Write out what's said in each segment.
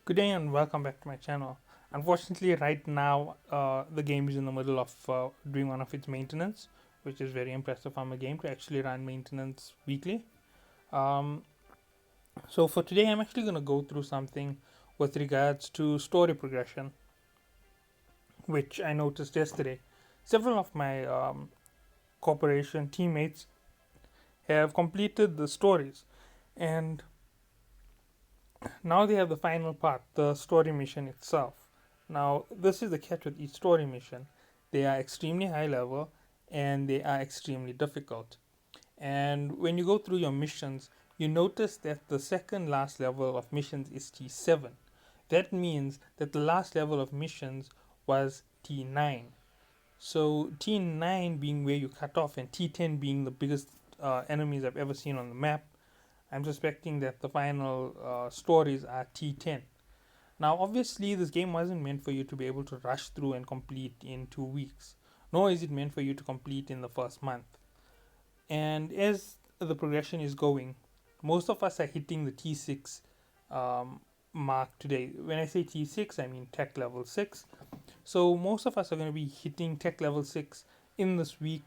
Good day and welcome back to my channel. Unfortunately, right now the game is in the middle of doing one of its maintenance, which is very impressive from a game to actually run maintenance weekly. Um, so for today, I'm actually going to go through something with regards to story progression, which I noticed yesterday. Several of my corporation teammates have completed the stories, and now they have the final part, the story mission itself. Now, this is the catch with each story mission. They are extremely high level and they are extremely difficult. And when you go through your missions, you notice that the second last level of missions is T7. That means that the last level of missions was T9. So T9 being where you cut off, and T10 being the biggest enemies I've ever seen on the map, I'm suspecting that the final stories are T10. Now, obviously, this game wasn't meant for you to be able to rush through and complete in 2 weeks, nor is it meant for you to complete in the first month. And as the progression is going, most of us are hitting the T6 um, mark today. When I say T6, I mean tech level 6. So, most of us are going to be hitting tech level 6 in this week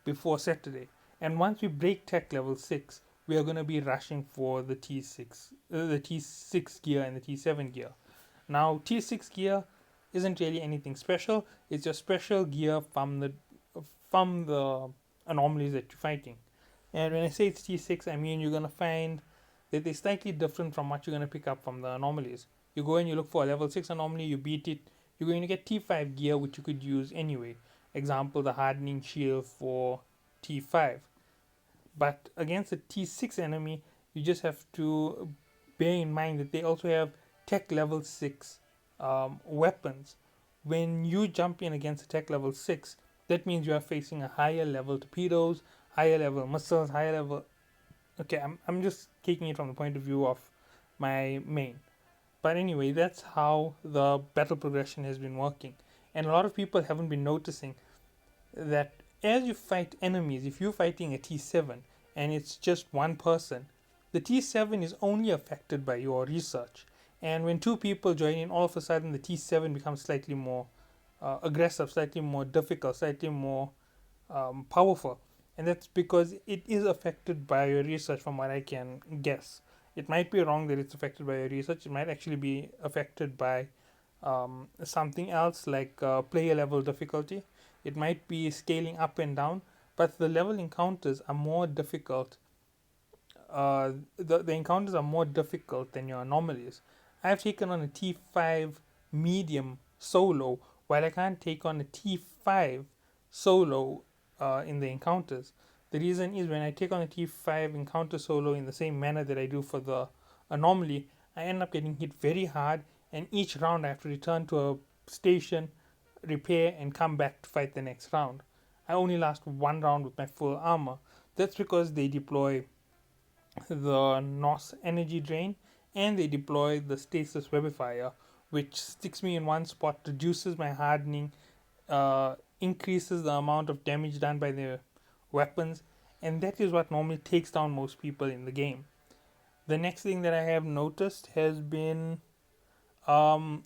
before Saturday. And once we break tech level 6, we are going to be rushing for the T6 gear and the T7 gear. Now, T6 gear isn't really anything special. It's just special gear from the anomalies that you're fighting. And when I say it's T6, I mean you're gonna find that they're slightly different from what you're gonna pick up from the anomalies. You go and you look for a level 6 anomaly, you beat it, you're going to get T5 gear, which you could use anyway. Example, the hardening shield for T5. But against a T6 enemy, you just have to bear in mind that they also have tech level 6 weapons. When you jump in against a tech level 6, that means you are facing a higher level torpedoes, higher level missiles, higher level. Okay, I'm just taking it from the point of view of my main. But anyway, that's how the battle progression has been working. And a lot of people haven't been noticing that as you fight enemies, if you're fighting a T7 and it's just one person, the T7 is only affected by your research. And when two people join in, all of a sudden the T7 becomes slightly more aggressive, slightly more difficult, slightly more powerful. And that's because it is affected by your research, from what I can guess. It might be wrong that it's affected by your research, it might actually be affected by something else like player level difficulty. It might be scaling up and down, but the level encounters are more difficult. The encounters are more difficult than your anomalies. I've taken on a T5 medium solo, while I can't take on a T5 solo in the encounters. The reason is when I take on a T5 encounter solo in the same manner that I do for the anomaly, I end up getting hit very hard, and each round I have to return to a station, repair, and come back to fight the next round. I only last one round with my full armor. That's because they deploy the NOS energy drain and they deploy the stasis webifier, which sticks me in one spot, reduces my hardening, increases the amount of damage done by the weapons, and that is what normally takes down most people in the game. The next thing that I have noticed has been um,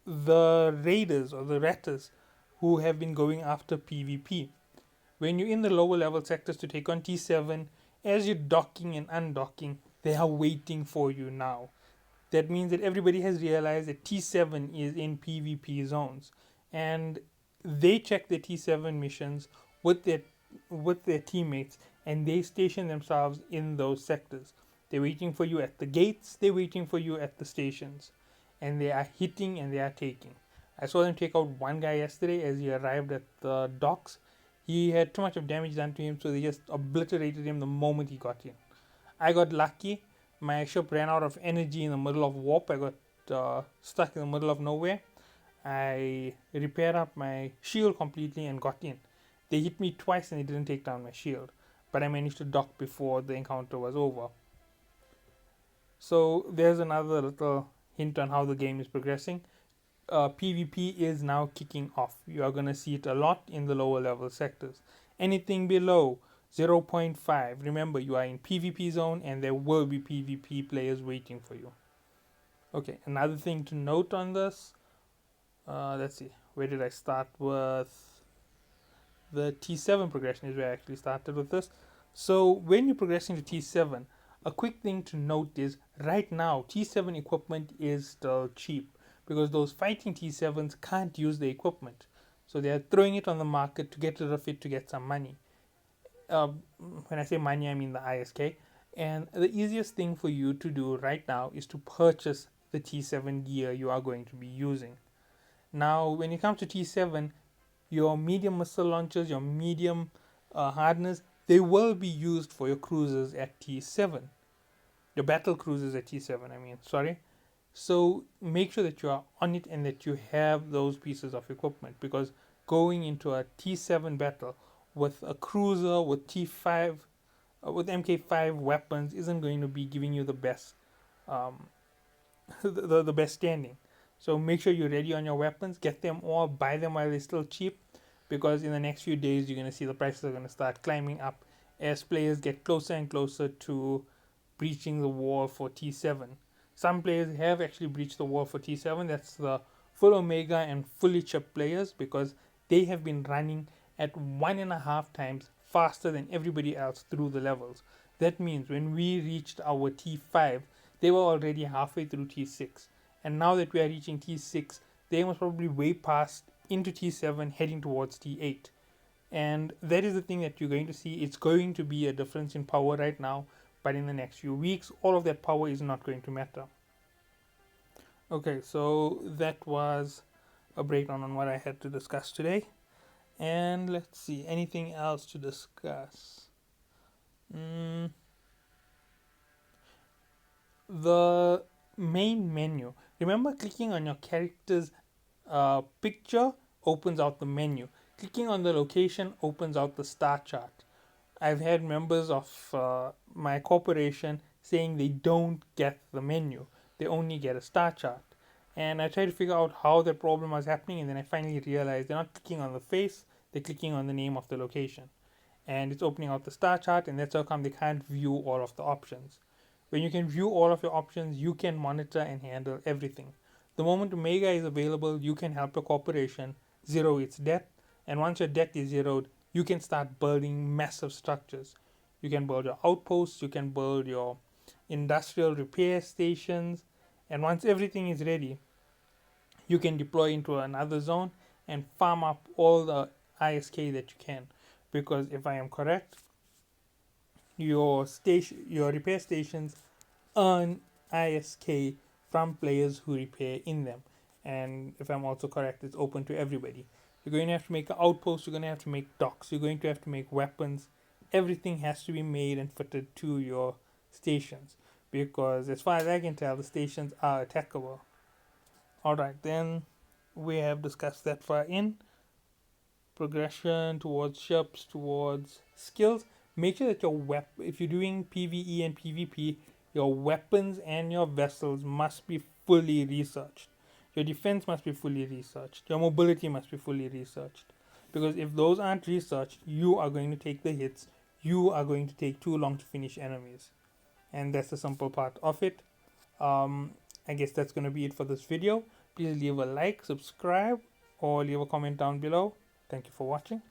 the raiders or the ratters who have been going after PvP. When you're in the lower level sectors to take on T7, as you're docking and undocking, they are waiting for you now. That means that everybody has realized that T7 is in PvP zones, and they check the T7 missions with their with their teammates, and they station themselves in those sectors. They're waiting for you at the gates, they're waiting for you at the stations, and they are hitting and they are taking. I saw them take out one guy yesterday as he arrived at the docks. He had too much of damage done to him, so they just obliterated him the moment he got in. I got lucky. My ship ran out of energy in the middle of warp. I got stuck in the middle of nowhere. I repaired up my shield completely and got in. They hit me twice and they didn't take down my shield, but I managed to dock before the encounter was over. So there's another little hint on how the game is progressing. PvP is now kicking off. You are going to see it a lot in the lower level sectors. Anything below zero point 0.5, remember you are in PvP zone and there will be PvP players waiting for you. Okay, another thing to note on this, let's see, where did I start with? The T7 progression is where I actually started with this. So when you're progressing to T7, a quick thing to note is right now T7 equipment is still cheap because those fighting T7s can't use the equipment. So they're throwing it on the market to get rid of it to get some money. Uh, when I say money, I mean the ISK. And the easiest thing for you to do right now is to purchase the T7 gear you are going to be using. Now, when it comes to T7, your medium missile launchers, your medium hardness, they will be used for your cruisers at T7. Your battle cruisers at T7, I mean, sorry. So make sure that you are on it and that you have those pieces of equipment because going into a T7 battle with a cruiser, with T5, with MK5 weapons isn't going to be giving you the best, um, the best standing. So make sure you're ready on your weapons. Get them all. Buy them while they're still cheap, because in the next few days you're going to see the prices are going to start climbing up as players get closer and closer to breaching the wall for T7. Some players have actually breached the wall for T7. That's the full Omega and fully chipped players because they have been running at 1.5 times faster than everybody else through the levels. That means when we reached our T5, they were already halfway through T6. And now that we are reaching T6, they must probably way past into T7 heading towards T8. And that is the thing that you're going to see. It's going to be a difference in power right now, but in the next few weeks, all of that power is not going to matter. Okay, so that was a breakdown on what I had to discuss today. And let's see, anything else to discuss? The main menu. Remember, clicking on your character's picture opens out the menu. Clicking on the location opens out the star chart. I've had members of my corporation saying they don't get the menu, they only get a star chart. And I tried to figure out how the problem was happening, and then I finally realized they're not clicking on the face, they're clicking on the name of the location. And it's opening out the star chart, and that's how come they can't view all of the options. When you can view all of your options, you can monitor and handle everything. The moment Omega is available, you can help your corporation zero its debt, and once your debt is zeroed, you can start building massive structures. You can build your outposts, you can build your industrial repair stations, and once everything is ready, you can deploy into another zone and farm up all the ISK that you can. Because if I am correct, your repair stations earn ISK from players who repair in them. And if I'm also correct, it's open to everybody. You're going to have to make an outpost, you're going to have to make docks, you're going to have to make weapons. Everything has to be made and fitted to your stations. Because as far as I can tell, the stations are attackable. Alright, then we have discussed that far in. Progression towards ships, towards skills. Make sure that if you're doing PvE and PvP, your weapons and your vessels must be fully researched. Your defense must be fully researched. Your mobility must be fully researched. Because if those aren't researched, you are going to take the hits. You are going to take too long to finish enemies. And that's the simple part of it. I guess that's going to be it for this video. Please leave a like, subscribe, or leave a comment down below. Thank you for watching.